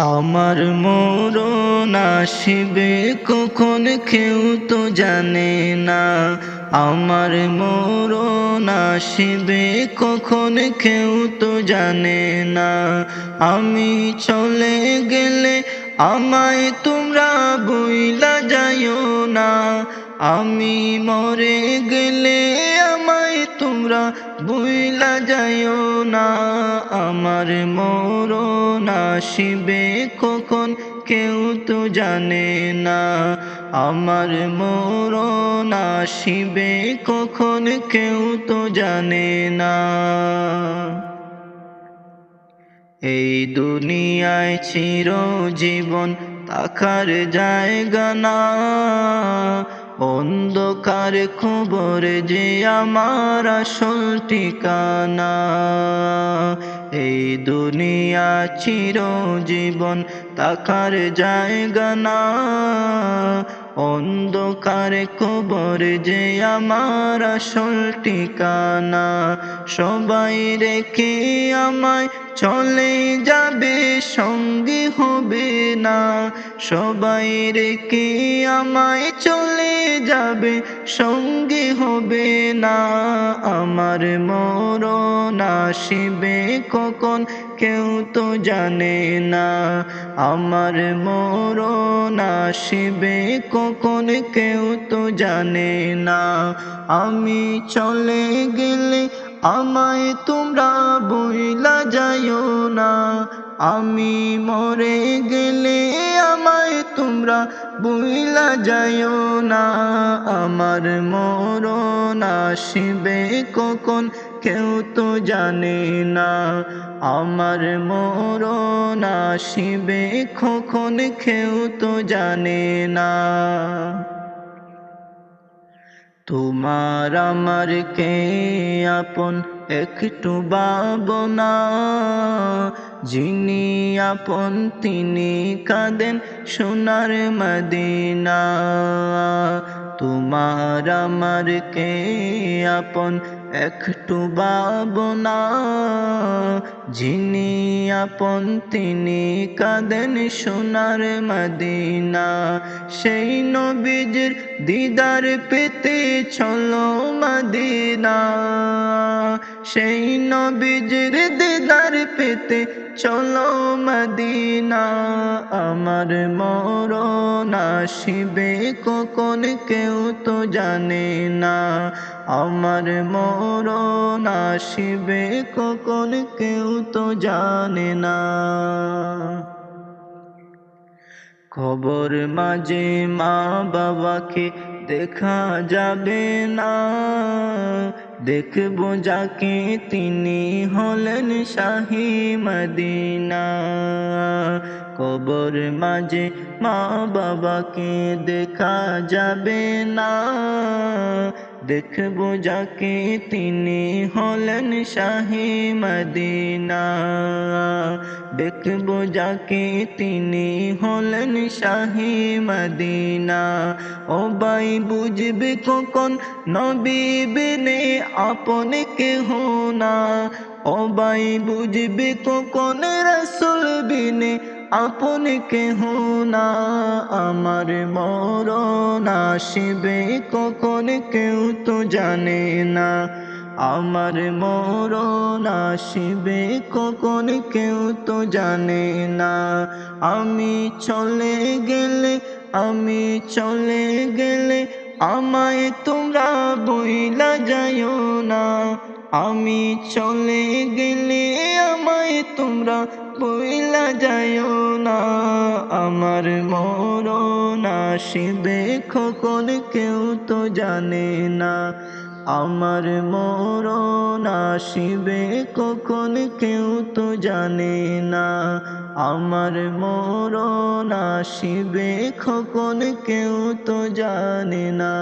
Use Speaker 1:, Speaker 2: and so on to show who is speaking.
Speaker 1: আমার মরণ আসিবে কখন কেউ তো জানে না। আমার মরণ আসিবে কখন কেউ তো জানে না। আমি চলে গেলে আমায় তোমরা ভুইলা যাইও না। আমি মরে গেলে আমায় তোমরা ভুইলা যাইও না। আমার মরণ আসিবে কখন কেউ তো জানে না। আমার মরণ আসিবে কখন কেউ তো জানে না। এই দুনিয়ায় চিরজীবন থাকার জায়গা না। অন্ধকার খবর যে আমার আসল ঠিকানা। এই দুনিয়া চিরজীবন থাকার জায়গা না। অন্ধকার কবর যে আমার আসল ঠিকানা। সবাই রেখে আমায় চলে যাবে, সঙ্গী হবে না। সবাই রেখে আমায় চলে যাবে, সঙ্গী হবে না। আমার মরণ আসিবে কখন কেউ তো জানে না। আমার মরণ আসিবে কখন কেউ তো জানে না। আমি চলে গেলে আমায় তোমরা ভুইলা যাইও না। আমি মরে গেলে আমায় তোমরা ভুইলা যাইও না। আমার মরণ আসিবে কখন কেউ তো জানে না। আমার মরণ আসিবে কখন কেউ তো জানে না। তোমার আমার কে আপন একটু ভাবনা। যিনি আপন তিনি কাঁদেন সোনার মদিনা। তোমার আমার কে আপন একটু ভাবনা। যিনি আপন তিনি কাঁদেন সোনার মদিনা। সেই নবীজির দিদার পেতে চলো মদিনা। সেই নবীজির দিদার পেতে চলো মদিনা। আমার মরণ আসিবে কখন কেউ তো জানে না। আমার মরণ আসিবে কখন কেউ তো জানে না। কবর মাঝে মা বাবাকে দেখা যাবে না। দেখবো যাকে তিনি হলেন শাহী মদিনা। কবর মাঝে মা বাবাকে দেখা যাবে না। দেখবো যাকে তিনি হলেন শাহী মদিনা। দেখবো যাকে তিনি হলেন শাহী মদিনা। ও ভাই বুঝবে কখন নবী বিনে আপন কেহ না। ও ভাই বুঝবে কখন রাসূল বিনে আপন কেহ না। আমার মরণ আসিবে কখন কেউ তো জানে না। আমার মরণ আসিবে কখন কেউ তো জানে না। আমি চলে গেলে আমি চলে গেলে আমায় তোমরা ভুইলা যাইও না। আমি চলে গেলে আমায় তোমরা ভুইলা যাইও না। আমার মরণ আসিবে কখন কেউ তো জানে না। আমার মরণ আসিবে কখন কেউ তো জানে না। আমার মরণ আসিবে কখন কেউ তো জানে না।